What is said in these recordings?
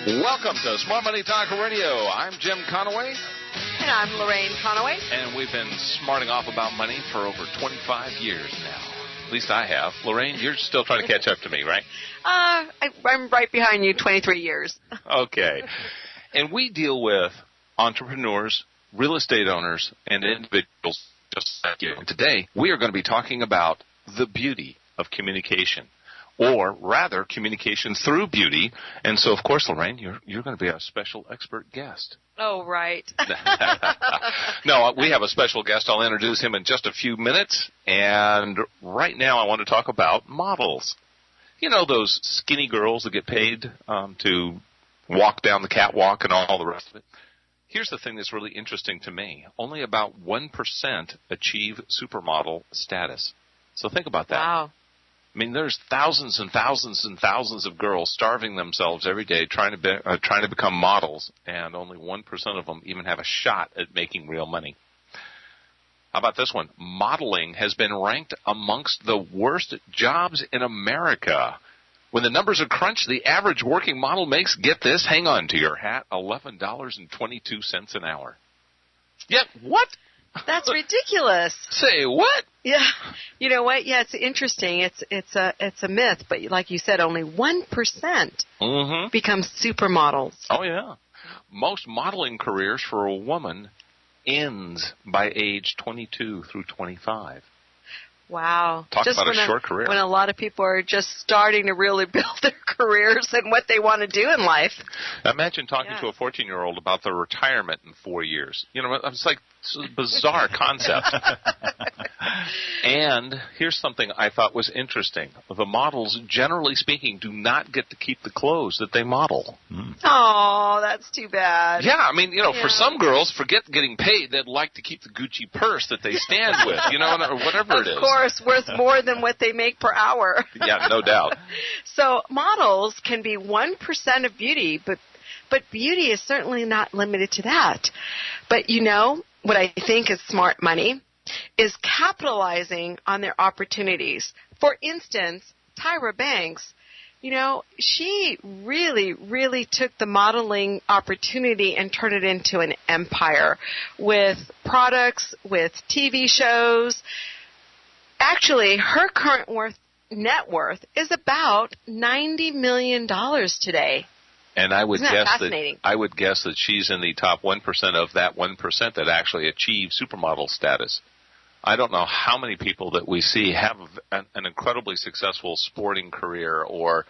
Welcome to Smart Money Talk Radio. I'm Jim Conaway. And I'm Lorraine Conaway. And we've been smarting off about money for over 25 years now. At least I have. Lorraine, you're still trying to catch up to me, right? I'm right behind you, 23 years. Okay. And we deal with entrepreneurs, real estate owners, and individuals just like you. And today, we are going to be talking about the beauty of communication. Or rather, communication through beauty. And so, of course, Lorraine, you're going to be a special expert guest. Oh, right. No, we have a special guest. I'll introduce him in just a few minutes. And right now I want to talk about models. You know those skinny girls that get paid to walk down the catwalk and all the rest of it? Here's the thing that's really interesting to me. Only about 1% achieve supermodel status. So think about that. Wow. I mean, there's thousands and thousands and thousands of girls starving themselves every day trying to become models, and only 1% of them even have a shot at making real money. How about this one? Modeling has been ranked amongst the worst jobs in America. When the numbers are crunched, the average working model makes, get this, hang on to your hat, $11.22 an hour. Yet, what? That's ridiculous. Say what? Yeah. You know what? Yeah, it's interesting. It's a myth, but like you said, only 1% become supermodels. Oh, yeah. Most modeling careers for a woman ends by age 22 through 25. Wow. Talk about a short career. When a lot of people are just starting to really build their careers and what they want to do in life. Imagine talking to a 14-year-old about their retirement in 4 years. You know, it's like it's a bizarre concept. And here's something I thought was interesting. The models, generally speaking, do not get to keep the clothes that they model. Oh, that's too bad. Yeah, I mean, for some girls, forget getting paid. They'd like to keep the Gucci purse that they stand with, or whatever it is. Of course, worth more than what they make per hour. Yeah, no doubt. So models can be 1% of beauty, but beauty is certainly not limited to that. But what I think is smart money is capitalizing on their opportunities. For instance, Tyra Banks, she really, really took the modeling opportunity and turned it into an empire with products, with TV shows. Actually, her current net worth is about $90 million today. And I would guess that she's in the top 1% of that 1% that actually achieve supermodel status. I don't know how many people that we see have an incredibly successful sporting career or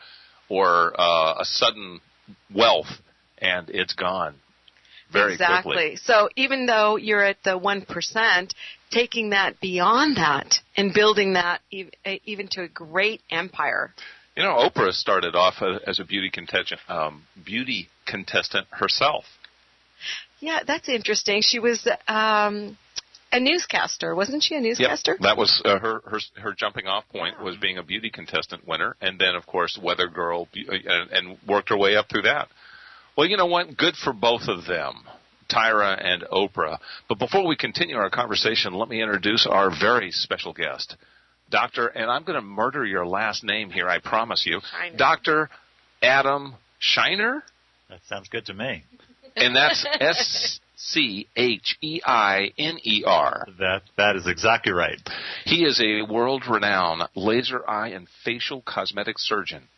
a sudden wealth, and it's gone very quickly. So even though you're at the 1%, taking that beyond that and building that even to a great empire. Oprah started off as a beauty contestant herself. Yeah, that's interesting. She was a newscaster, wasn't she? A newscaster? Yep. That was her jumping off point was being a beauty contestant winner, and then of course Weather Girl, and worked her way up through that. Well, you know what? Good for both of them, Tyra and Oprah. But before we continue our conversation, let me introduce our very special guest, Dr. and I'm going to murder your last name here, I promise you, Scheiner. Dr. Adam Scheiner. That sounds good to me. And that's Scheiner. That is exactly right. He is a world-renowned laser eye and facial cosmetic surgeon,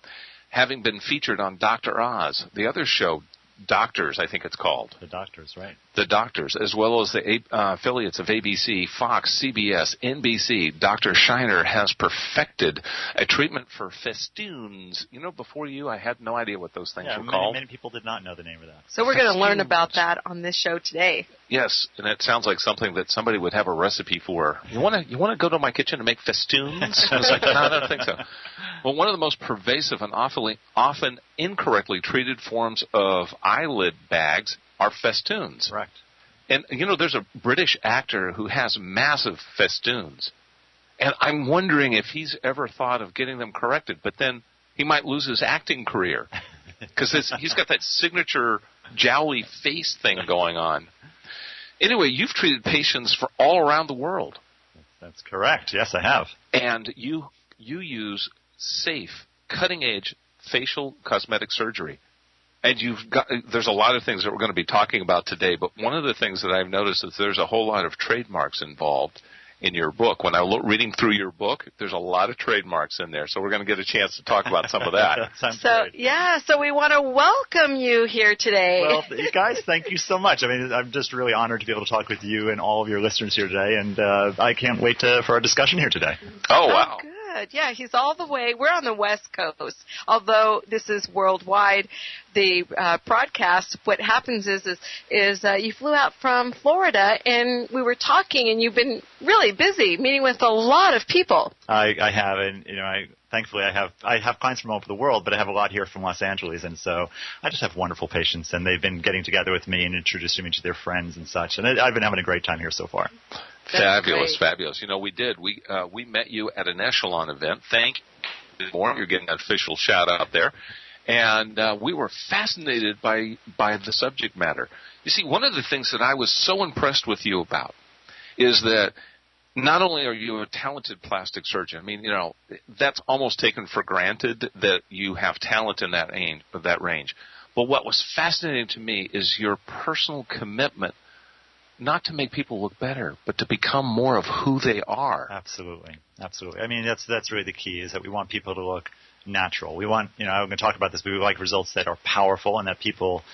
having been featured on Dr. Oz, the other show, Doctors, I think it's called. The Doctors, right. The Doctors, as well as the affiliates of ABC, Fox, CBS, NBC. Dr. Scheiner has perfected a treatment for Festoons. Before you, I had no idea what those things were called. Many people did not know the name of that. So we're going to learn about that on this show today. Yes, and it sounds like something that somebody would have a recipe for. You want to go to my kitchen and make Festoons? I was like, no, I don't think so. Well, one of the most pervasive and often incorrectly treated forms of eyelid bags are Festoons. Correct. And, there's a British actor who has massive Festoons. And I'm wondering if he's ever thought of getting them corrected. But then he might lose his acting career because he's got that signature jowly face thing going on. Anyway, you've treated patients for all around the world. That's correct. Yes, I have. And you use safe, cutting-edge facial cosmetic surgery. And there's a lot of things that we're going to be talking about today, but one of the things that I've noticed is there's a whole lot of trademarks involved in your book. When I'm reading through your book, there's a lot of trademarks in there, so we're going to get a chance to talk about some of that. Sounds great. Yeah, so we want to welcome you here today. Well, you guys, thank you so much. I mean, I'm just really honored to be able to talk with you and all of your listeners here today, and I can't wait for our discussion here today. Oh, wow. Good. Yeah, he's all the way. We're on the West Coast, although this is worldwide. The broadcast. What happens is you flew out from Florida, and we were talking, and you've been really busy meeting with a lot of people. I have, and thankfully I have clients from all over the world, but I have a lot here from Los Angeles, and so I just have wonderful patients, and they've been getting together with me and introducing me to their friends and such, and I've been having a great time here so far. Fabulous, fabulous. We met you at an Echelon event. Thank you. You're getting an official shout out there. And we were fascinated by the subject matter. You see, one of the things that I was so impressed with you about is that not only are you a talented plastic surgeon, I mean, that's almost taken for granted that you have talent in that range. But what was fascinating to me is your personal commitment not to make people look better, but to become more of who they are. Absolutely. I mean, that's really the key, is that we want people to look natural. We want, I'm going to talk about this, but we like results that are powerful and that people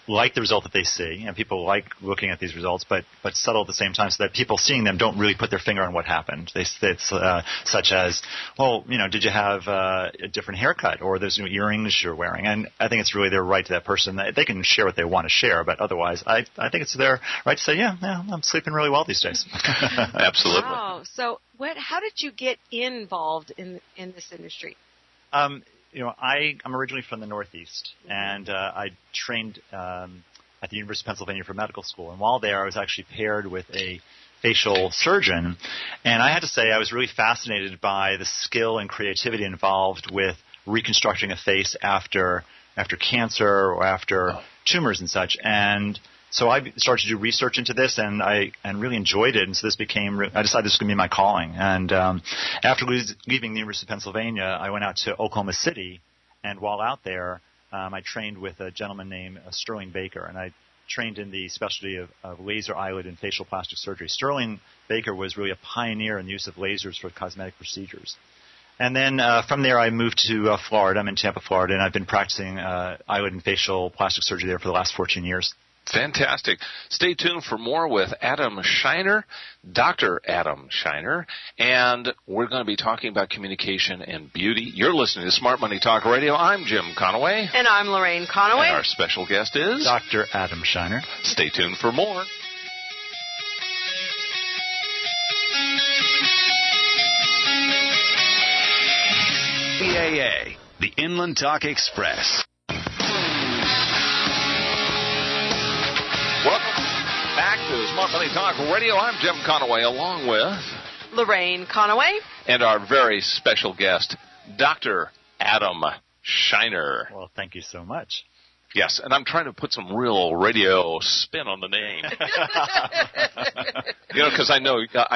like the result that they see, and people like looking at these results, but subtle at the same time, so that people seeing them don't really put their finger on what happened. It's such as, well, did you have a different haircut, or there's new earrings you're wearing? And I think it's really their right to that person. They can share what they want to share, but otherwise, I think it's their right to say, yeah, I'm sleeping really well these days. Absolutely. Wow. So how did you get involved in this industry? I'm originally from the Northeast, and I trained at the University of Pennsylvania for medical school. And while there, I was actually paired with a facial surgeon. And I had to say I was really fascinated by the skill and creativity involved with reconstructing a face after cancer or after tumors and such. And so I started to do research into this, and really enjoyed it. And so I decided this was going to be my calling. And after leaving the University of Pennsylvania, I went out to Oklahoma City, and while out there, I trained with a gentleman named Sterling Baker, and I trained in the specialty of laser, eyelid, and facial plastic surgery. Sterling Baker was really a pioneer in the use of lasers for cosmetic procedures. And then from there, I moved to Florida. I'm in Tampa, Florida, and I've been practicing eyelid and facial plastic surgery there for the last 14 years. Fantastic. Stay tuned for more with Adam Scheiner, Dr. Adam Scheiner, and we're going to be talking about communication and beauty. You're listening to Smart Money Talk Radio. I'm Jim Conaway. And I'm Lorraine Conaway. And our special guest is Dr. Adam Scheiner. Stay tuned for more. PAA, the Inland Talk Express. Welcome back to Smart Money Talk Radio. I'm Jim Conaway, along with Lorraine Conaway. And our very special guest, Dr. Adam Scheiner. Well, thank you so much. Yes, and I'm trying to put some real radio spin on the name. Because I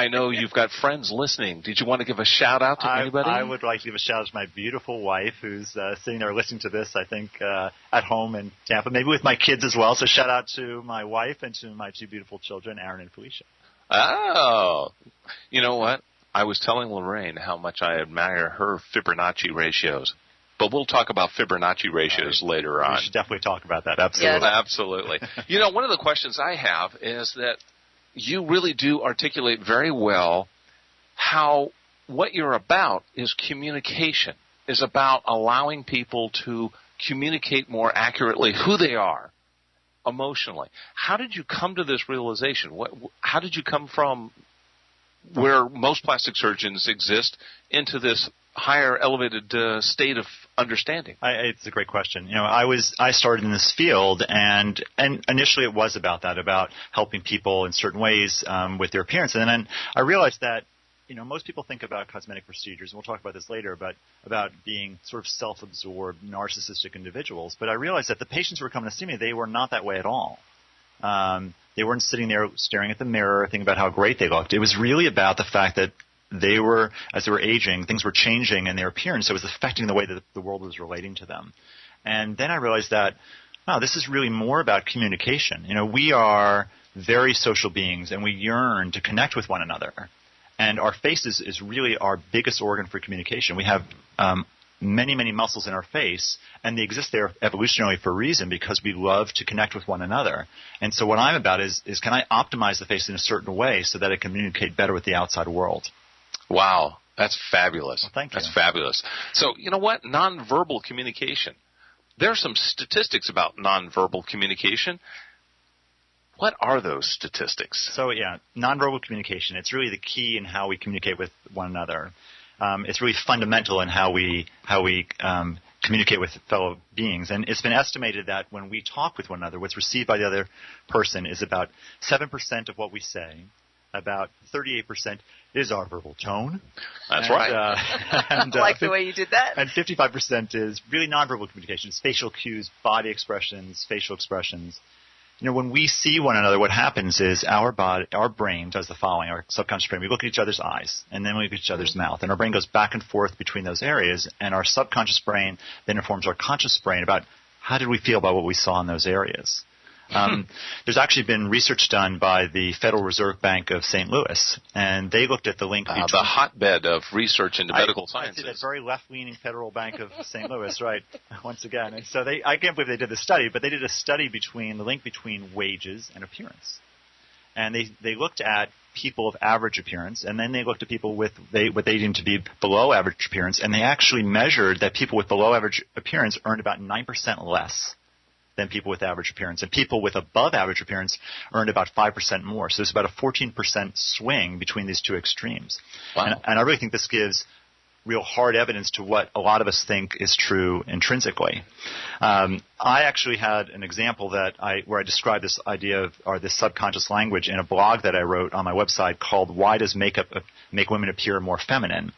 know you've got friends listening. Did you want to give a shout out to anybody? I would like to give a shout out to my beautiful wife, who's sitting there listening to this, I think, at home in Tampa, maybe with my kids as well. So shout out to my wife and to my two beautiful children, Aaron and Felicia. Oh, you know what? I was telling Lorraine how much I admire her Fibonacci ratios. But we'll talk about Fibonacci ratios later on. We should definitely talk about that. Absolutely. Yes. Absolutely. One of the questions I have is that you really do articulate very well how what you're about is communication, is about allowing people to communicate more accurately who they are emotionally. How did you come to this realization? How did you come from where most plastic surgeons exist into this higher elevated state of understanding? It's a great question. I started in this field, and initially it was about that, about helping people in certain ways with their appearance. And then I realized that most people think about cosmetic procedures, and we'll talk about this later, but about being sort of self-absorbed, narcissistic individuals. But I realized that the patients who were coming to see me, they were not that way at all. They weren't sitting there staring at the mirror thinking about how great they looked. It was really about the fact that as they were aging, things were changing in their appearance. So it was affecting the way that the world was relating to them. And then I realized that wow, this is really more about communication. We are very social beings, and we yearn to connect with one another. And our face is really our biggest organ for communication. We have many, many muscles in our face, and they exist there evolutionarily for a reason, because we love to connect with one another. And so what I'm about is can I optimize the face in a certain way so that it can communicate better with the outside world? Wow, that's fabulous. Well, thank you. That's fabulous. So, you know what? Nonverbal communication. There are some statistics about nonverbal communication. What are those statistics? So, nonverbal communication, it's really the key in how we communicate with one another. It's really fundamental in how we communicate with fellow beings. And it's been estimated that when we talk with one another, what's received by the other person is about 7% of what we say. About 38% is our verbal tone. That's right. I like the way you did that. And 55% is really nonverbal communication. It's facial cues, body expressions, facial expressions. When we see one another, what happens is our brain does the following. Our subconscious brain, we look at each other's eyes, and then we look at each other's mouth. And our brain goes back and forth between those areas, and our subconscious brain then informs our conscious brain about how did we feel about what we saw in those areas. There's actually been research done by the Federal Reserve Bank of St. Louis, and they looked at the link between the hotbed of research into medical sciences. I see that very left-leaning Federal Bank of St. Louis, right? Once again, and so I can't believe they did this study, but they did a study between the link between wages and appearance, and they looked at people of average appearance, and then they looked at people with what they deemed to be below average appearance, and they actually measured that people with below average appearance earned about 9% less than people with average appearance. And people with above average appearance earned about 5% more. So there's about a 14% swing between these two extremes. Wow. And I really think this gives real hard evidence to what a lot of us think is true intrinsically. I actually had an example where I described this idea or this subconscious language in a blog that I wrote on my website called "Why Does Makeup Make Women Appear More Feminine?"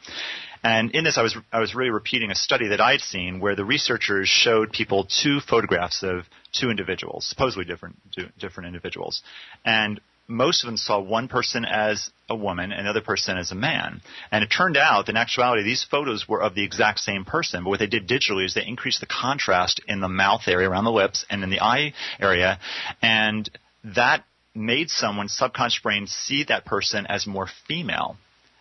And in this, I was really repeating a study that I'd seen where the researchers showed people two photographs of two individuals, supposedly different individuals, and most of them saw one person as a woman and another person as a man. And it turned out that in actuality, these photos were of the exact same person, but what they did digitally is they increased the contrast in the mouth area, around the lips, and in the eye area, and that made someone's subconscious brain see that person as more female.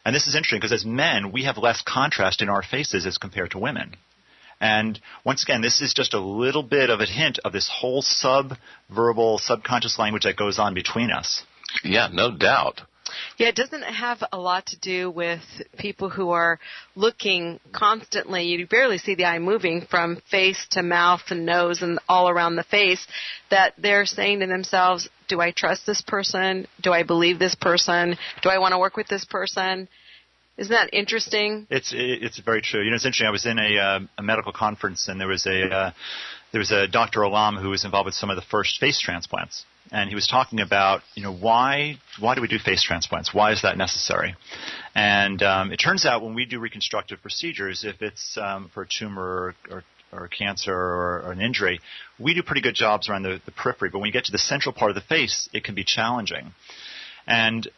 And this is interesting because as men, we have less contrast in our faces as compared to women. And once again, this is just a little bit of a hint of this whole subverbal, subconscious language that goes on between us. Yeah, no doubt. Yeah, doesn't it have a lot to do with people who are looking constantly? You barely see the eye moving from face to mouth and nose and all around the face, that they're saying to themselves, do I trust this person? Do I believe this person? Do I want to work with this person? Isn't that interesting? It's very true. It's interesting. I was in a medical conference, and there was a Dr. Alam who was involved with some of the first face transplants. And he was talking about, why do we do face transplants? Why is that necessary? And it turns out when we do reconstructive procedures, if it's for a tumor or cancer or an injury, we do pretty good jobs around the periphery. But when you get to the central part of the face, it can be challenging. And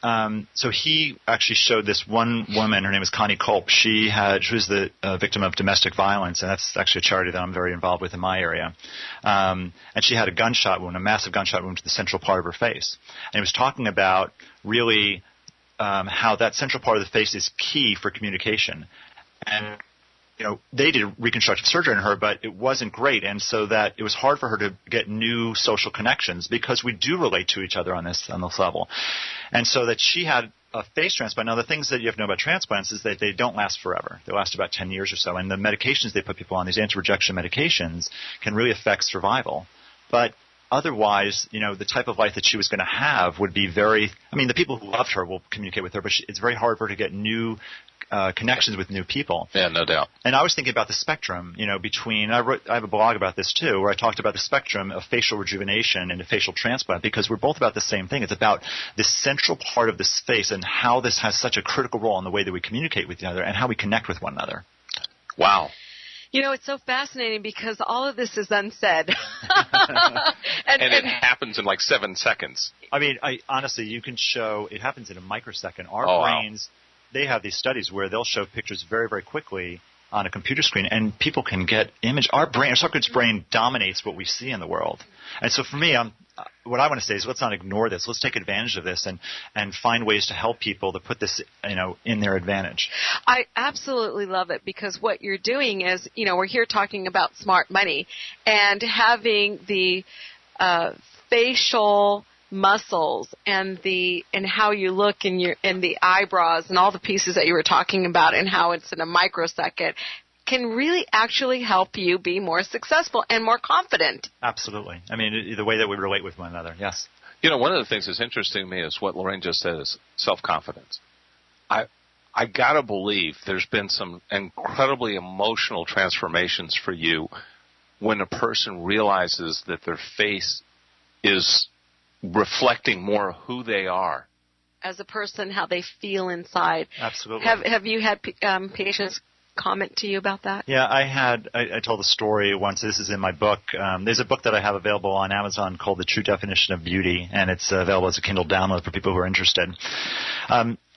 so he actually showed this one woman. Her name was Connie Culp. She was the victim of domestic violence, and that's actually a charity that I'm very involved with in my area. And she had a gunshot wound, a massive gunshot wound to the central part of her face. And he was talking about really how that central part of the face is key for communication. And they did reconstructive surgery on her, but it wasn't great, and so that it was hard for her to get new social connections because we do relate to each other on this level. And so that she had a face transplant. Now, the things that you have to know about transplants is that they don't last forever. They last about 10 years or so, and the medications they put people on, these anti-rejection medications, can really affect survival. But otherwise, the type of life that she was going to have would be the people who loved her will communicate with her, but it's very hard for her to get new connections with new people. Yeah, no doubt. And I was thinking about the spectrum, between, I have a blog about this too, where I talked about the spectrum of facial rejuvenation and a facial transplant, because we're both about the same thing. It's about this central part of this face and how this has such a critical role in the way that we communicate with each other and how we connect with one another. Wow. It's so fascinating because all of this is unsaid. and it happens in like 7 seconds. Honestly, you can show, it happens in a microsecond. Our brains, they have these studies where they'll show pictures very, very quickly, on a computer screen, and people can get image. Our subconscious brain dominates what we see in the world. And so for me, what I want to say is let's not ignore this. Let's take advantage of this and find ways to help people to put this, in their advantage. I absolutely love it, because what you're doing is, we're here talking about smart money, and having the facial muscles and how you look in the eyebrows and all the pieces that you were talking about, and how it's in a microsecond, can really actually help you be more successful and more confident. Absolutely. I mean, the way that we relate with one another. Yes. One of the things that's interesting to me is what Lorraine just said is self-confidence. I gotta believe there's been some incredibly emotional transformations for you when a person realizes that their face is reflecting more of who they are as a person, how they feel inside. Absolutely. Have you had patients comment to you about that? Yeah, I told a story once. This is in my book. There's a book that I have available on Amazon called The True Definition of Beauty, and it's available as a Kindle download for people who are interested.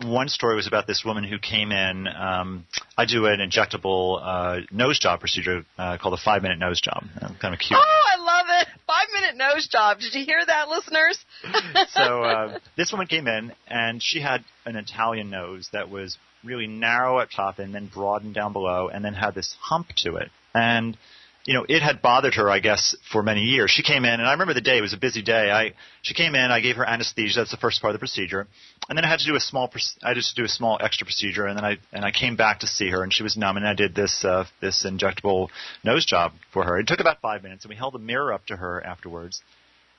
One story was about this woman who came in. I do an injectable nose job procedure called a 5-minute nose job. Kind of cute. Oh, I love it. 5-minute nose job. Did you hear that, listeners? So this woman came in, and she had an Italian nose that was really narrow at top and then broadened down below, and then had this hump to it. And, it had bothered her, I guess, for many years. She came in, and I remember the day. It was a busy day. She came in. I gave her anesthesia. That's the first part of the procedure. And then I had to do a small extra procedure, and then I came back to see her, and she was numb, and I did this injectable nose job for her. It took about 5 minutes, and we held a mirror up to her afterwards,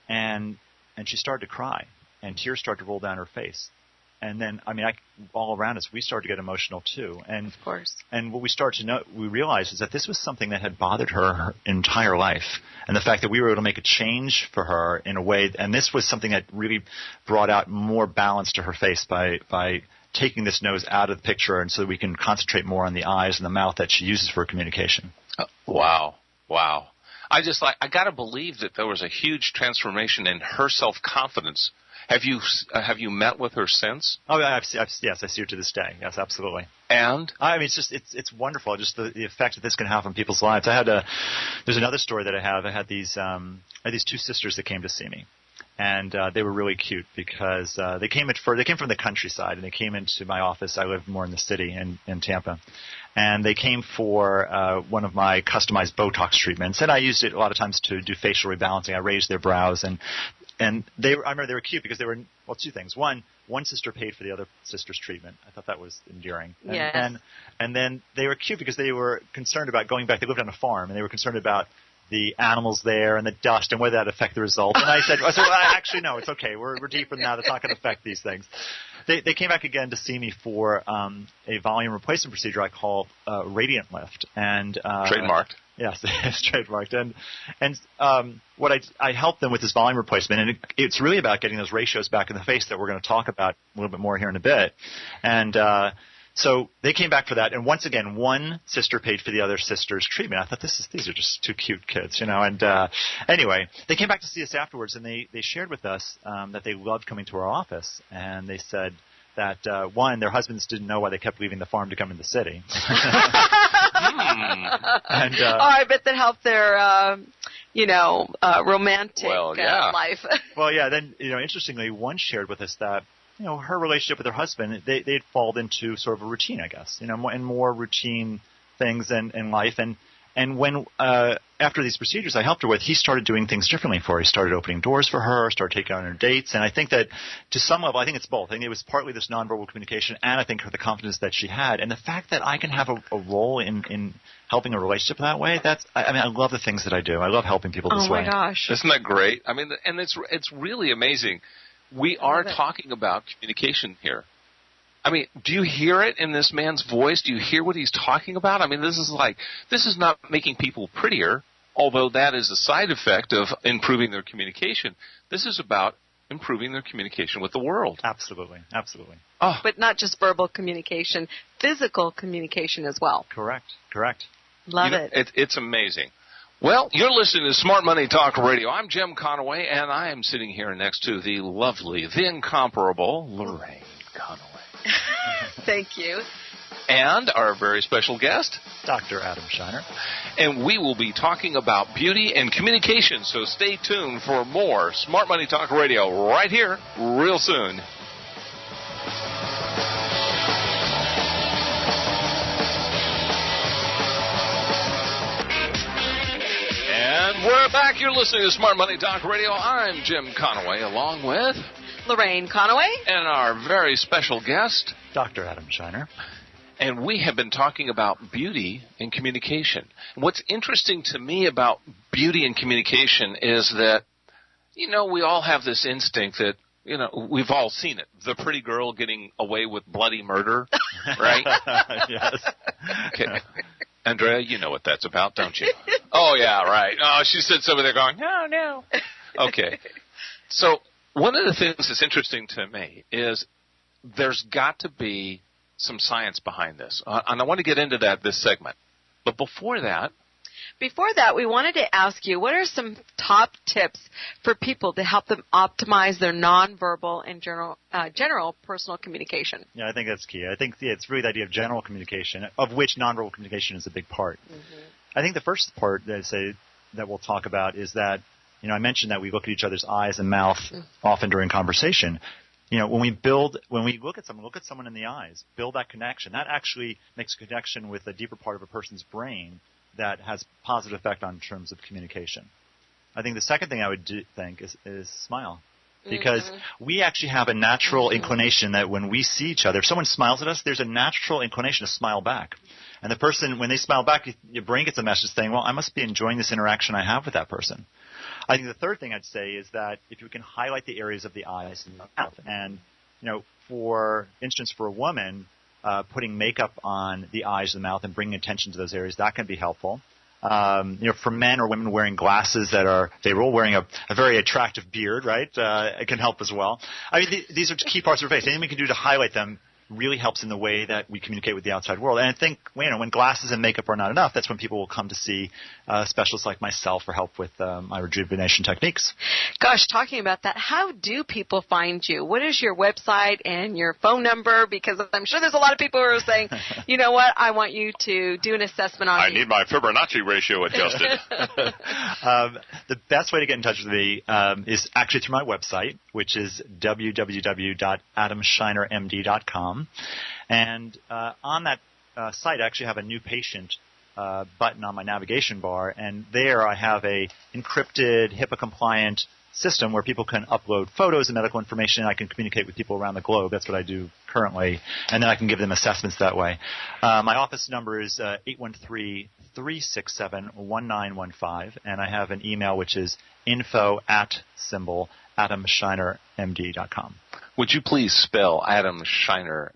and she started to cry, and tears started to roll down her face. And then, all around us, we started to get emotional too. And, of course. And what we realized is that this was something that had bothered her entire life. And the fact that we were able to make a change for her in a way, and this was something that really brought out more balance to her face by taking this nose out of the picture, and so that we can concentrate more on the eyes and the mouth that she uses for communication. Wow. I gotta believe that there was a huge transformation in her self-confidence. Have you met with her since? Oh, yes, I see her to this day. Yes, absolutely. And it's wonderful. Just the effect that this can have on people's lives. There's another story that I have. I had these 2 sisters that came to see me, and they were really cute because they came from the countryside, and they came into my office. I live more in the city in Tampa. And they came for one of my customized Botox treatments, and I used it a lot of times to do facial rebalancing. I raised their brows, and I remember they were cute because they were, 2 things. One sister paid for the other sister's treatment. I thought that was endearing. Yes. And then they were cute because they were concerned about going back. They lived on a farm, and they were concerned about the animals there and the dust and whether that affect the result. And I said, well, actually, no, it's okay. We're deeper than that. It's not going to affect these things. They came back again to see me for a volume replacement procedure I call Radiant Lift. And trademarked. Yes, it's trademarked. And what I help them with this volume replacement, and it's really about getting those ratios back in the face that we're going to talk about a little bit more here in a bit. And so they came back for that, and once again, one sister paid for the other sister's treatment. I thought these are just 2 cute kids, And anyway, they came back to see us afterwards, and they shared with us that they loved coming to our office, and they said that their husbands didn't know why they kept leaving the farm to come in the city. And, I bet that helped their, romantic life. Well, yeah. Then, interestingly, one shared with us that, her relationship with her husband, they'd fallen into sort of a routine, I guess, and more routine things in life. And when after these procedures I helped her with, he started doing things differently for her. He started opening doors for her, started taking on her dates. And I think that to some level, I think it's both. I think it was partly this nonverbal communication, and I think the confidence that she had. And the fact that I can have a role in helping a relationship that way, I love the things that I do. I love helping people this way. Oh, my gosh. Isn't that great? And it's really amazing. We are talking about communication here. Do you hear it in this man's voice? Do you hear what he's talking about? This is not making people prettier, although that is a side effect of improving their communication. This is about improving their communication with the world. Absolutely. Oh. But not just verbal communication, physical communication as well. Correct. Love it. It's amazing. Well, you're listening to Smart Money Talk Radio. I'm Jim Conaway, and I am sitting here next to the lovely, the incomparable Lorraine Conaway. Thank you. And our very special guest, Dr. Adam Scheiner. And we will be talking about beauty and communication, so stay tuned for more Smart Money Talk Radio right here, real soon. And we're back. You're listening to Smart Money Talk Radio. I'm Jim Conaway, along with Lorraine Conaway. And our very special guest, Dr. Adam Scheiner. And we have been talking about beauty and communication. What's interesting to me about beauty and communication is that, we all have this instinct that, we've all seen it. The pretty girl getting away with bloody murder, right? Yes. Okay. Andrea, you know what that's about, don't you? Oh, yeah, right. Oh, she sits over there going, no. Okay. So one of the things that's interesting to me is there's got to be some science behind this. And I want to get into that this segment. But before that, we wanted to ask you, what are some top tips for people to help them optimize their nonverbal and general personal communication? Yeah, I think that's key. I think it's really the idea of general communication, of which nonverbal communication is a big part. Mm-hmm. I think the first part that we'll talk about is that, I mentioned that we look at each other's eyes and mouth often during conversation. When we look at someone in the eyes, build that connection. That actually makes a connection with a deeper part of a person's brain that has positive effect on terms of communication. I think the second thing I would think is smile. Because we actually have a natural inclination that when we see each other, if someone smiles at us, there's a natural inclination to smile back. And the person, when they smile back, your brain gets a message saying, well, I must be enjoying this interaction I have with that person. I think the third thing I'd say is that if you can highlight the areas of the eyes and the mouth, and, for instance, for a woman, putting makeup on the eyes and the mouth and bringing attention to those areas, that can be helpful. For men or women wearing glasses that are favorable, wearing a very attractive beard, right, it can help as well. I mean, these are key parts of our face. Anything we can do to highlight them really helps in the way that we communicate with the outside world. And I think, when glasses and makeup are not enough, that's when people will come to see specialists like myself for help with my rejuvenation techniques. Gosh, talking about that, how do people find you? What is your website and your phone number? Because I'm sure there's a lot of people who are saying, you know what, I want you to do an assessment on me. I need my Fibonacci ratio adjusted. The best way to get in touch with me is actually through my website, which is www.adamscheinermd.com. And on that site, I actually have a new patient button on my navigation bar, and there I have a encrypted, HIPAA-compliant system where people can upload photos and medical information. I can communicate with people around the globe. That's what I do currently, and then I can give them assessments that way. My office number is 813-367-1915, and I have an email which is info@adamscheinermd.com. Would you please spell Adam Scheiner?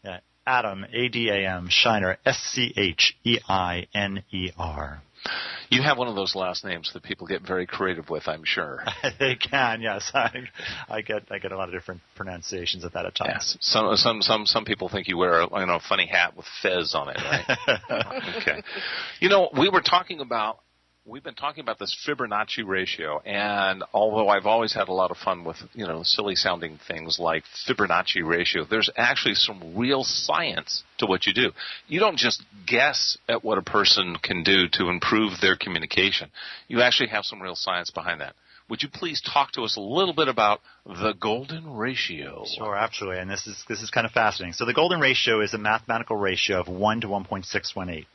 Yeah, Adam, A-D-A-M, Scheiner, S-C-H-E-I-N-E-R. You have one of those last names that people get very creative with, I'm sure. They can, yes. I get a lot of different pronunciations of that at times. Yes. Some people think you wear a funny hat with fez on it, right? Okay. We've been talking about this Fibonacci ratio, and although I've always had a lot of fun with, silly-sounding things like Fibonacci ratio, there's actually some real science to what you do. You don't just guess at what a person can do to improve their communication. You actually have some real science behind that. Would you please talk to us a little bit about the golden ratio? Sure, absolutely, and this is kind of fascinating. So the golden ratio is a mathematical ratio of 1 to 1.618.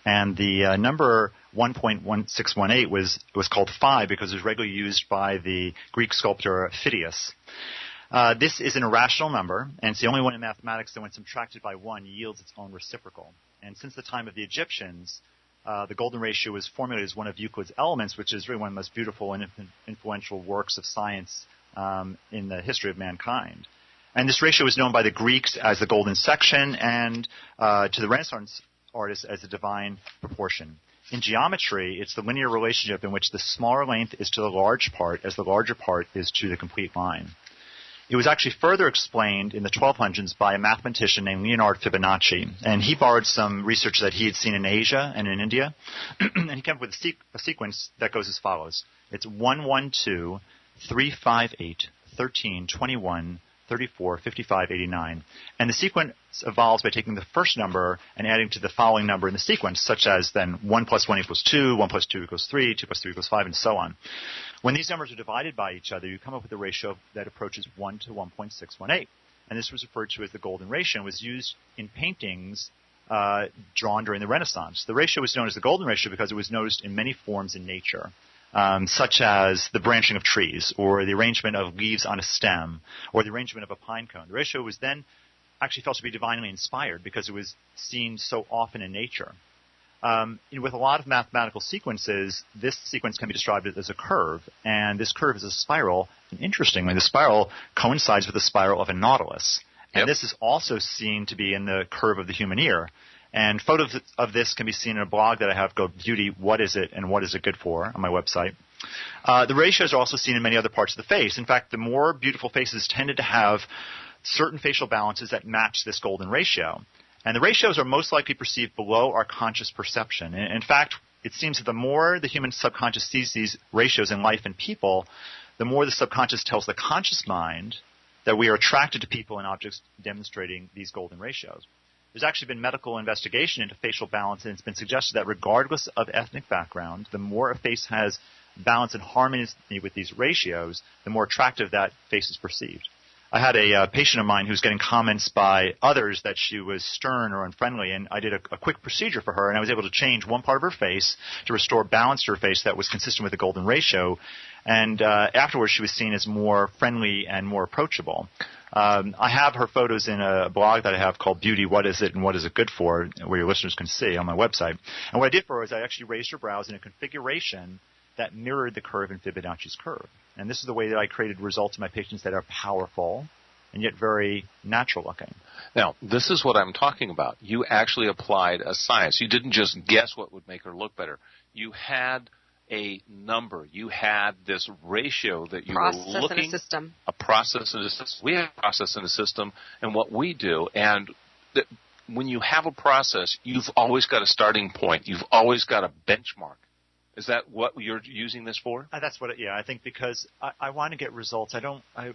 And the number 1.1618 was called 5 because it was regularly used by the Greek sculptor Phidias. This is an irrational number, and it's the only one in mathematics that when subtracted by 1 yields its own reciprocal. And since the time of the Egyptians, the golden ratio was formulated as one of Euclid's elements, which is really one of the most beautiful and influential works of science in the history of mankind. And this ratio was known by the Greeks as the golden section, and to the Renaissance artists as a divine proportion. In geometry, it's the linear relationship in which the smaller length is to the large part as the larger part is to the complete line. It was actually further explained in the 1200s by a mathematician named Leonard Fibonacci, and he borrowed some research that he had seen in Asia and in India, and he came up with a sequence that goes as follows. It's 112, 358, 13, 21, 34, 55, 89. And the evolves by taking the first number and adding to the following number in the sequence, such as then 1 plus 1 equals 2, 1 plus 2 equals 3, 2 plus 3 equals 5, and so on. When these numbers are divided by each other, you come up with a ratio that approaches 1 to 1.618. And this was referred to as the golden ratio and was used in paintings drawn during the Renaissance. The ratio was known as the golden ratio because it was noticed in many forms in nature, such as the branching of trees or the arrangement of leaves on a stem or the arrangement of a pine cone. The ratio was then actually felt to be divinely inspired because it was seen so often in nature. With a lot of mathematical sequences, this sequence can be described as a curve, and this curve is a spiral. And interestingly, the spiral coincides with the spiral of a nautilus. And this is also seen to be in the curve of the human ear. And photos of this can be seen in a blog that I have called Beauty, What Is It and What Is It Good For on my website. The ratios are also seen in many other parts of the face. In fact, the more beautiful faces tended to have certain facial balances that match this golden ratio. And the ratios are most likely perceived below our conscious perception. In fact, it seems that the more the human subconscious sees these ratios in life and people, the more the subconscious tells the conscious mind that we are attracted to people and objects demonstrating these golden ratios. There's actually been medical investigation into facial balance, and it's been suggested that regardless of ethnic background, the more a face has balance and harmony with these ratios, the more attractive that face is perceived. I had a patient of mine who was getting comments by others that she was stern or unfriendly, and I did a quick procedure for her, and I was able to change one part of her face to restore balance to her face that was consistent with the golden ratio. And afterwards, she was seen as more friendly and more approachable. I have her photos in a blog that I have called Beauty, What Is It and What Is It Good For, where your listeners can see on my website. And what I did for her is I actually raised her brows in a configuration that mirrored the curve in Fibonacci's curve. And this is the way that I created results in my patients that are powerful and yet very natural looking. Now, this is what I'm talking about. You actually applied a science. You didn't just guess what would make her look better. You had a number. You had this ratio that you were looking. Process in a system. A process in a system. We have a process in a system, and what we do, and when you have a process, you've always got a starting point. You've always got a benchmark. Is that what you're using this for? That's what I think because I want to get results. I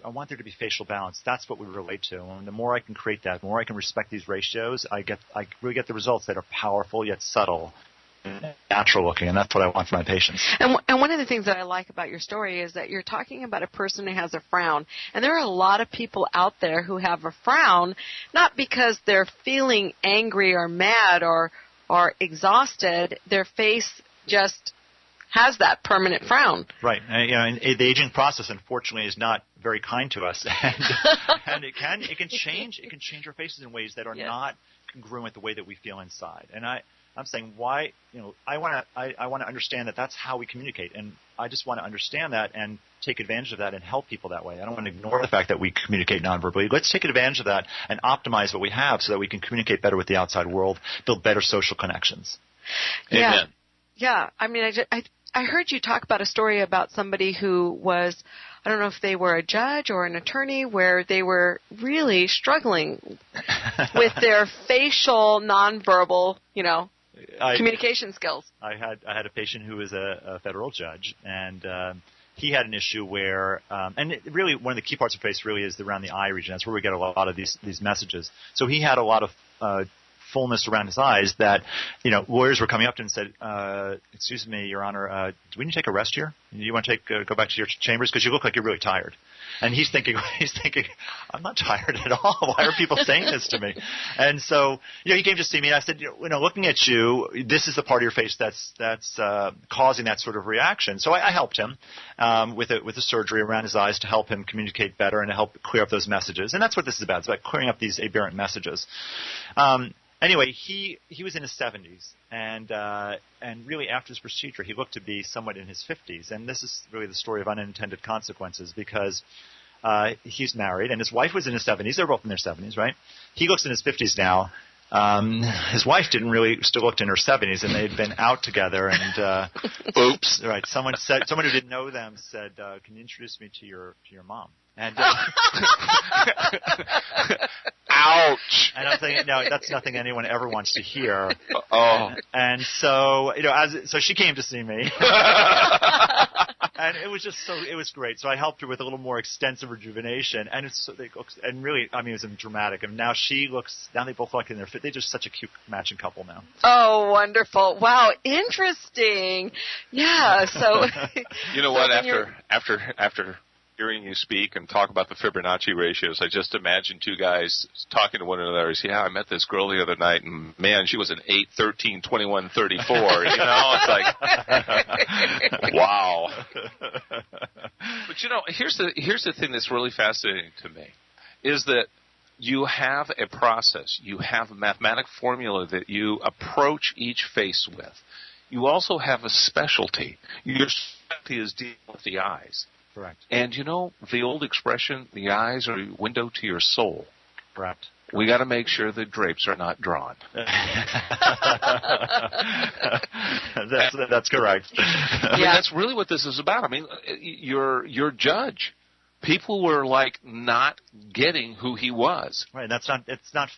want there to be facial balance. That's what we relate to. And the more I can create that, the more I can respect these ratios, I really get the results that are powerful yet subtle, natural looking, and that's what I want for my patients. And one of the things that I like about your story is that you're talking about a person who has a frown. And there are a lot of people out there who have a frown, not because they're feeling angry or mad or exhausted. Their face just has that permanent frown. Right. And the aging process, unfortunately, is not very kind to us, and it can change our faces in ways that are not congruent with the way that we feel inside. And I'm saying why I want to understand that that's how we communicate, and I just want to understand that and take advantage of that and help people that way. I don't want to ignore the fact that we communicate nonverbally. Let's take advantage of that and optimize what we have so that we can communicate better with the outside world, build better social connections. Yeah. Amen. Yeah. I mean, I heard you talk about a story about somebody who was, I don't know if they were a judge or an attorney, where they were really struggling with their facial nonverbal, communication skills. I had a patient who was a federal judge, and he had an issue where, and really one of the key parts of face really is around the eye region. That's where we get a lot of these messages. So he had a lot of fullness around his eyes that, lawyers were coming up to him and said, excuse me, Your Honor, do we need to take a rest here? Do you want to go back to your chambers? Because you look like you're really tired. And he's thinking, I'm not tired at all. Why are people saying this to me? And so, he came to see me, and I said, looking at you, this is the part of your face that's causing that sort of reaction. So I helped him with a surgery around his eyes to help him communicate better and to help clear up those messages. And that's what this is about. It's about clearing up these aberrant messages. Anyway, he was in his 70s, and really after this procedure, he looked to be somewhat in his 50s. And this is really the story of unintended consequences because he's married, and his wife was in his 70s. They're both in their 70s, right? He looks in his 50s now. His wife still looked in her 70s, and they'd been out together. And oops, right? Someone who didn't know them said, "Can you introduce me to your mom?" And Ouch. And I'm thinking, no, that's nothing anyone ever wants to hear. Oh. And so, so she came to see me. And it was it was great. So I helped her with a little more extensive rejuvenation. And really, it was dramatic. And now now they both look in their fit. They're just such a cute matching couple now. Oh, wonderful. Wow, interesting. Yeah, so. You know what, after hearing you speak and talk about the Fibonacci ratios, I just imagine two guys talking to one another. Yeah, I met this girl the other night, and man, she was an 8, 13, 21, 34. It's like, wow. But here's the thing that's really fascinating to me, is that you have a process, you have a mathematical formula that you approach each face with. You also have a specialty. Your specialty is dealing with the eyes. Correct. And the old expression, the eyes are a window to your soul. Correct. We got to make sure the drapes are not drawn. That's correct. That's really what this is about. Your judge. People were not getting who he was. Right. It's not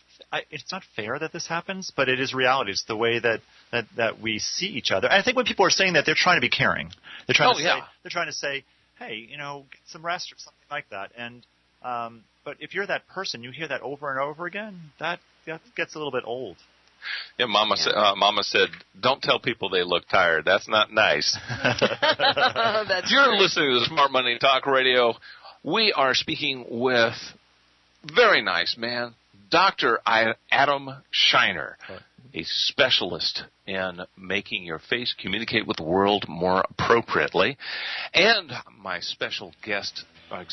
fair that this happens, but it is reality. It's the way that we see each other. And I think when people are saying that, they're trying to be caring. They're trying to say, hey, get some rest or something like that. And but if you're that person, you hear that over and over again, that gets a little bit old. Yeah, Mama said, don't tell people they look tired. That's not nice. You're listening to Smart Money Talk Radio. We are speaking with very nice man, Dr. Adam Scheiner, a specialist in making your face communicate with the world more appropriately, and my special guest, my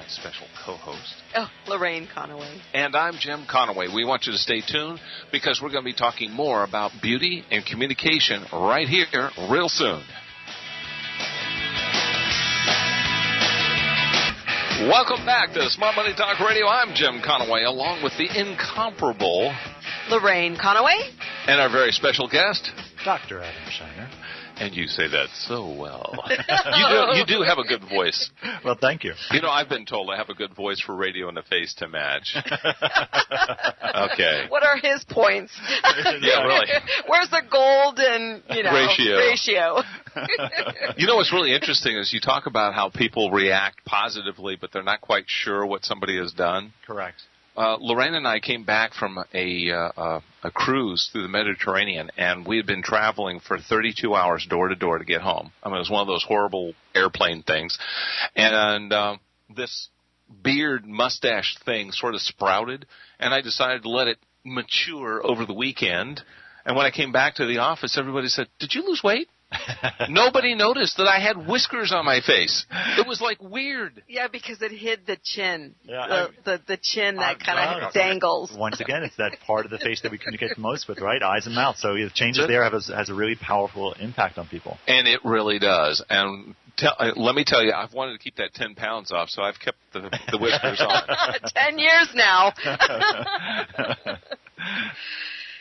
special co-host. Oh, Lorraine Conaway. And I'm Jim Conaway. We want you to stay tuned because we're going to be talking more about beauty and communication right here real soon. Welcome back to Smart Money Talk Radio. I'm Jim Conaway, along with the incomparable Lorraine Conaway. And our very special guest, Dr. Adam Scheiner. And you say that so well. You do have a good voice. Well, thank you. I've been told I have a good voice for radio and a face to match. Okay. What are his points? Yeah, really. Where's the golden, ratio? What's really interesting is you talk about how people react positively, but they're not quite sure what somebody has done. Correct. Lorraine and I came back from a cruise through the Mediterranean, and we had been traveling for 32 hours door to door to get home. It was one of those horrible airplane things. And this beard mustache thing sort of sprouted, and I decided to let it mature over the weekend. And when I came back to the office, everybody said, "Did you lose weight?" Nobody noticed that I had whiskers on my face. It was weird. Yeah, because it hid the chin. Yeah, the chin that kind of dangles. Once again, it's that part of the face that we communicate the most with, right? Eyes and mouth. So the changes there has a really powerful impact on people. And it really does. And let me tell you, I've wanted to keep that 10 pounds off, so I've kept the whiskers on. 10 years now.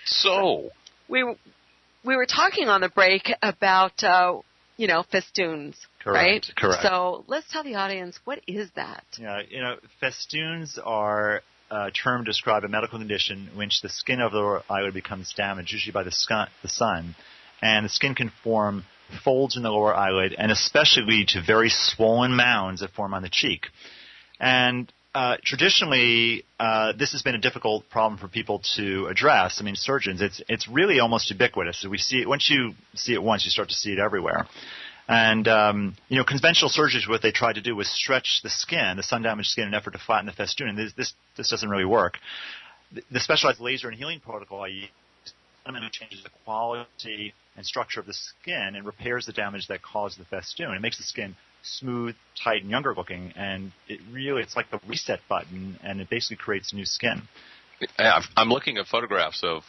So we were talking on the break about, Festoons, right? Correct. So let's tell the audience, what is that? Yeah, Festoons are a term to describe a medical condition in which the skin of the lower eyelid becomes damaged, usually by the sun, and the skin can form folds in the lower eyelid and especially lead to very swollen mounds that form on the cheek. And traditionally, this has been a difficult problem for people to address. Surgeons, it's really almost ubiquitous. We see it once you see it once, you start to see it everywhere. And conventional surgery, what they tried to do was stretch the skin, the sun-damaged skin, in an effort to flatten the festoon. And this doesn't really work. The specialized laser and healing protocol I use fundamentally changes the quality and structure of the skin and repairs the damage that caused the festoon. It makes the skin smooth, tight, and younger looking, and it's like the reset button, and it basically creates new skin. I'm looking at photographs of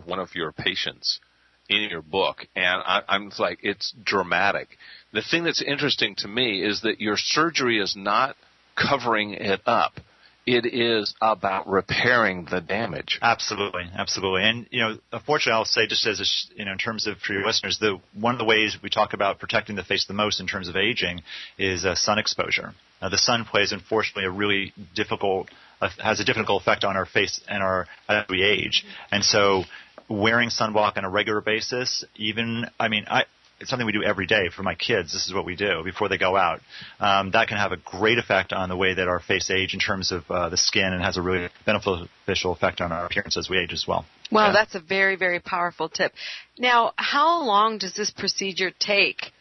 one of your patients in your book, and I'm like, it's dramatic. The thing that's interesting to me is that your surgery is not covering it up. It is about repairing the damage. Absolutely. And unfortunately, I'll say just as in terms of for your listeners, one of the ways we talk about protecting the face the most in terms of aging is sun exposure. Now, the sun plays, unfortunately, a really difficult has a difficult effect on our face and as we age. And so wearing sunblock on a regular basis, it's something we do every day for my kids. This is what we do before they go out. That can have a great effect on the way that our face age in terms of the skin, and has a really beneficial effect on our appearance as we age as well. Wow, that's a very, very powerful tip. Now, how long does this procedure take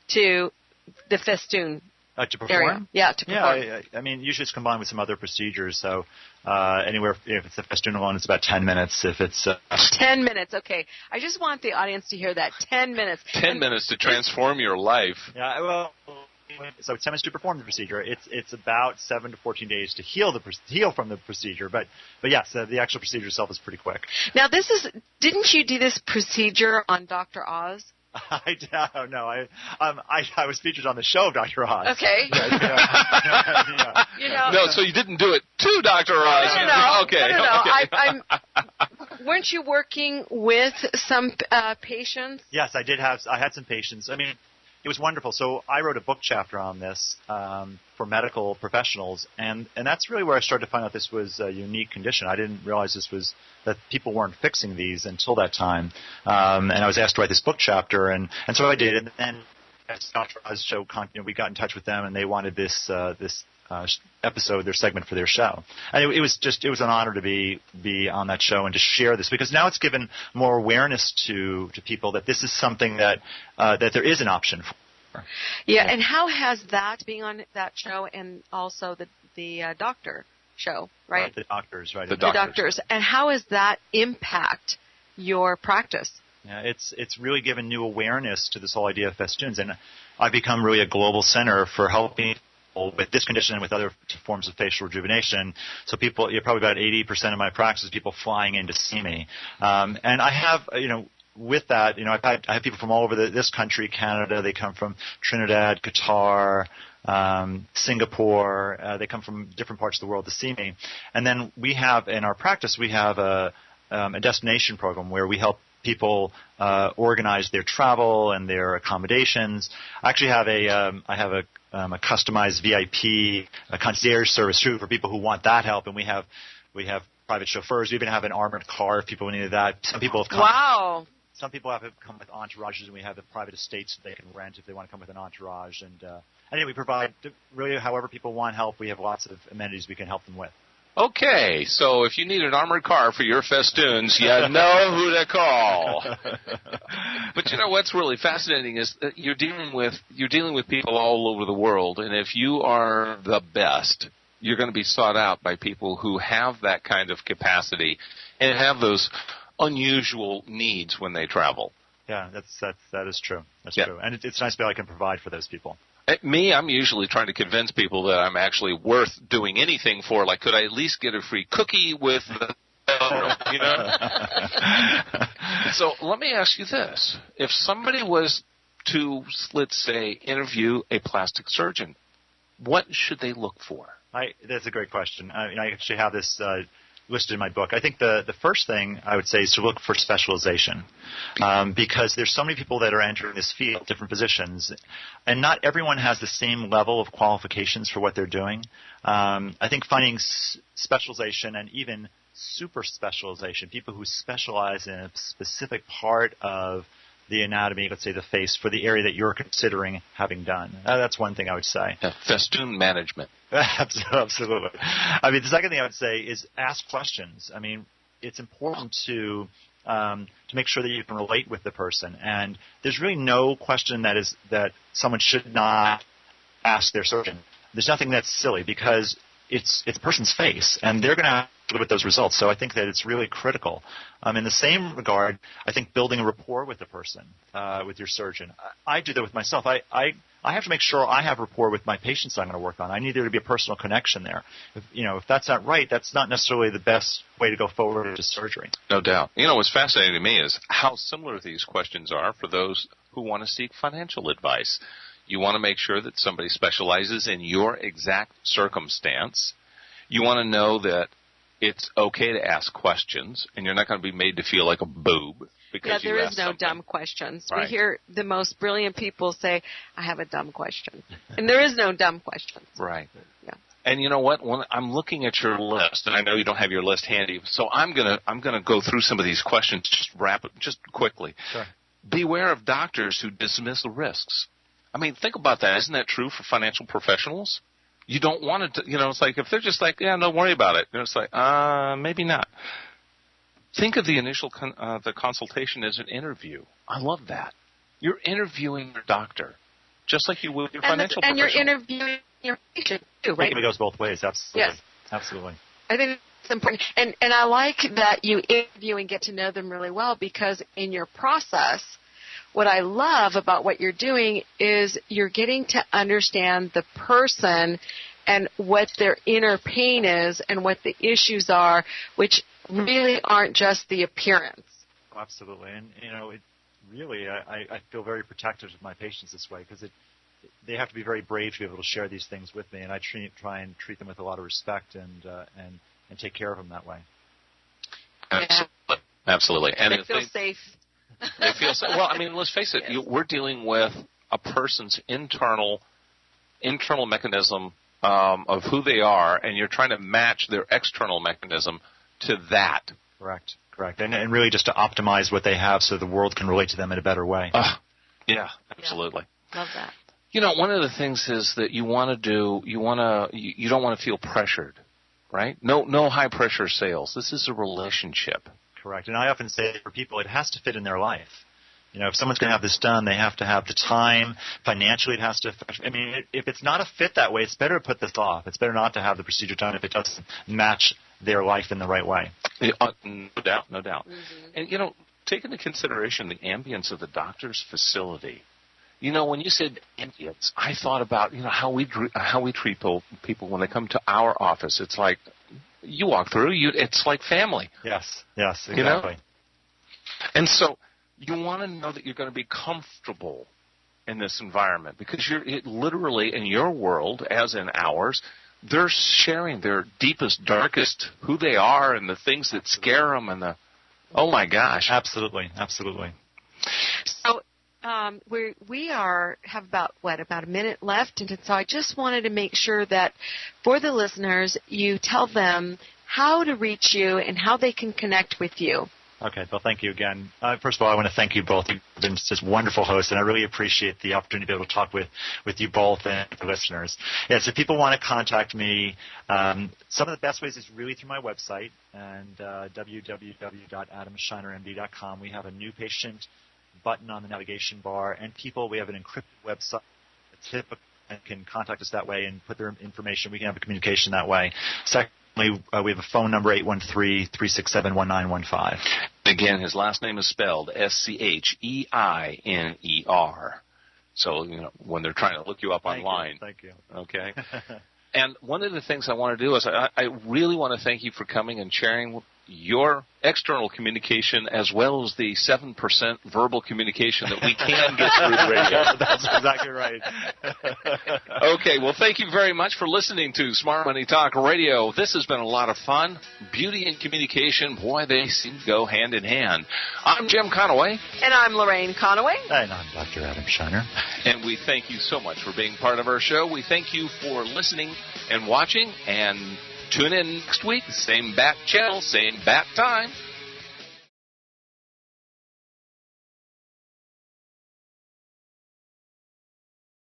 to the Festoon to perform? area? Yeah, to perform. Yeah, usually it's combined with some other procedures. So anywhere, if it's the Festoon alone, it's about 10 minutes. If it's 10 minutes, okay. I just want the audience to hear that. 10 minutes. 10 minutes to transform your life. Yeah, well, so 10 minutes to perform the procedure. It's about 7 to 14 days to heal from the procedure. But yes, the actual procedure itself is pretty quick. Now, didn't you do this procedure on Dr. Oz? I don't know. I was featured on the show of Dr. Oz. Okay. No, so you didn't do it to Dr. Oz. No. Okay. Okay. Weren't you working with some patients? Yes, I did have. I had some patients. It was wonderful. So I wrote a book chapter on this for medical professionals, and that's really where I started to find out this was a unique condition. I didn't realize that people weren't fixing these until that time. And I was asked to write this book chapter, and so I did. And then as Dr. Oz show, we got in touch with them, and they wanted this episode, their segment for their show. And it was an honor to be on that show and to share this, because now it's given more awareness to people that this is something that there is an option for. Yeah, and how has that, being on that show, and also the doctor show, right? The doctors, right? The doctors. And how has that impact your practice? Yeah, it's really given new awareness to this whole idea of Festoons, and I've become really a global center for helping people with this condition and with other forms of facial rejuvenation. So probably about 80% of my practice is people flying in to see me, and I have, with that, I have people from all over this country, Canada. They come from Trinidad, Qatar, Singapore. They come from different parts of the world to see me. And then we have, in our practice, we have a destination program where we help people organize their travel and their accommodations. I actually have a customized VIP, a concierge service too for people who want that help, and we have private chauffeurs. We even have an armored car if people needed that. Some people have come. Wow. Some people have come with entourages, and we have the private estates that they can rent if they want to come with an entourage. And anyway, we provide really however people want help. We have lots of amenities we can help them with. Okay, so if you need an armored car for your Festoons, you know who to call. But what's really fascinating is that you're dealing with people all over the world, and if you are the best, you're going to be sought out by people who have that kind of capacity and have those unusual needs when they travel. Yeah, that is true. That's true, and it's nice to be able I can provide for those people. I'm usually trying to convince people that I'm actually worth doing anything for. Like, could I at least get a free cookie with the, So let me ask you this. If somebody was to, let's say, interview a plastic surgeon, what should they look for? That's a great question. I actually have this listed in my book. I think the first thing I would say is to look for specialization, because there's so many people that are entering this field, different positions, and not everyone has the same level of qualifications for what they're doing. I think finding specialization and even super specialization, people who specialize in a specific part of the anatomy, let's say the face, for the area that you're considering having done. That's one thing I would say. Festoon management. Absolutely. The second thing I would say is ask questions. It's important to make sure that you can relate with the person. And there's really no question that someone should not ask their surgeon. There's nothing that's silly, because it's a person's face, and they're going to have to live with those results. So I think that it's really critical. In the same regard, I think building a rapport with the person, with your surgeon. I do that with myself. I have to make sure I have rapport with my patients I'm going to work on. I need there to be a personal connection there. If that's not right, that's not necessarily the best way to go forward to surgery. No doubt. What's fascinating to me is how similar these questions are for those who want to seek financial advice. You want to make sure that somebody specializes in your exact circumstance. You want to know that it's okay to ask questions, and you're not going to be made to feel like a boob because there is no something. dumb questions. Right. We hear the most brilliant people say, I have a dumb question. And there is no dumb questions. Right. Yeah. And you know what? When I'm looking at your list, and I know you don't have your list handy, so I'm gonna go through some of these questions just quickly. Sure. Beware of doctors who dismiss the risks. I mean, think about that. Isn't that true for financial professionals? You don't want to, it's like if they're just like, yeah, don't worry about it. It's like, maybe not. Think of the initial the consultation as an interview. I love that. You're interviewing your doctor, just like you would your financial professional. And you're interviewing your patient too, right? I think it goes both ways. Absolutely. Yes. Absolutely. I think it's important. And I like that you interview and get to know them really well, because in your process, what I love about what you're doing is you're getting to understand the person and what their inner pain is and what the issues are, which really aren't just the appearance. Oh, absolutely. And, I feel very protective of my patients this way, because they have to be very brave to be able to share these things with me, and I try and treat them with a lot of respect and take care of them that way. Absolutely. And they feel safe. They feel safe. Well, I mean, let's face it. Yes. We're dealing with a person's internal mechanism of who they are, and you're trying to match their external mechanism to that. Correct. And really just to optimize what they have so the world can relate to them in a better way. Yeah, absolutely. Yeah. Love that. One of the things is that you don't want to feel pressured, right? No high pressure sales. This is a relationship. Correct. And I often say for people, it has to fit in their life. If someone's going to have this done, they have to have the time. Financially, it has to. I mean, if it's not a fit that way, it's better to put this off. It's better not to have the procedure done if it doesn't match their life in the right way. No doubt. Mm-hmm. And, take into consideration the ambience of the doctor's facility. When you said ambience, I thought about, how we treat people when they come to our office. It's like you walk through, it's like family. Yes, exactly. And so you want to know that you're going to be comfortable in this environment, because literally in your world, as in ours, they're sharing their deepest, darkest, who they are and the things that scare them and oh my gosh. Absolutely. So we have about a minute left, and so I just wanted to make sure that for the listeners, you tell them how to reach you and how they can connect with you. Okay, well, thank you again. First of all, I want to thank you both. You've been just wonderful hosts, and I really appreciate the opportunity to be able to talk with you both and the listeners. Yes, if people want to contact me, some of the best ways is really through my website, and www.adamscheinermd.com. We have a new patient button on the navigation bar, and we have an encrypted website that's typical and can contact us that way and put their information. We can have a communication that way. Secondly, we have a phone number, 813-367-1915. Again, his last name is spelled Scheiner. So, when they're trying to look you up online. Thank you. Okay. And one of the things I want to do is I really want to thank you for coming and sharing your external communication as well as the 7% verbal communication that we can get through the radio. That's exactly right. Okay, well, thank you very much for listening to Smart Money Talk Radio. This has been a lot of fun. Beauty and communication, boy, they seem to go hand in hand. I'm Jim Conaway. And I'm Lorraine Conaway. And I'm Dr. Adam Scheiner. And we thank you so much for being part of our show. We thank you for listening and watching, and tune in next week, same bat channel, same bat time.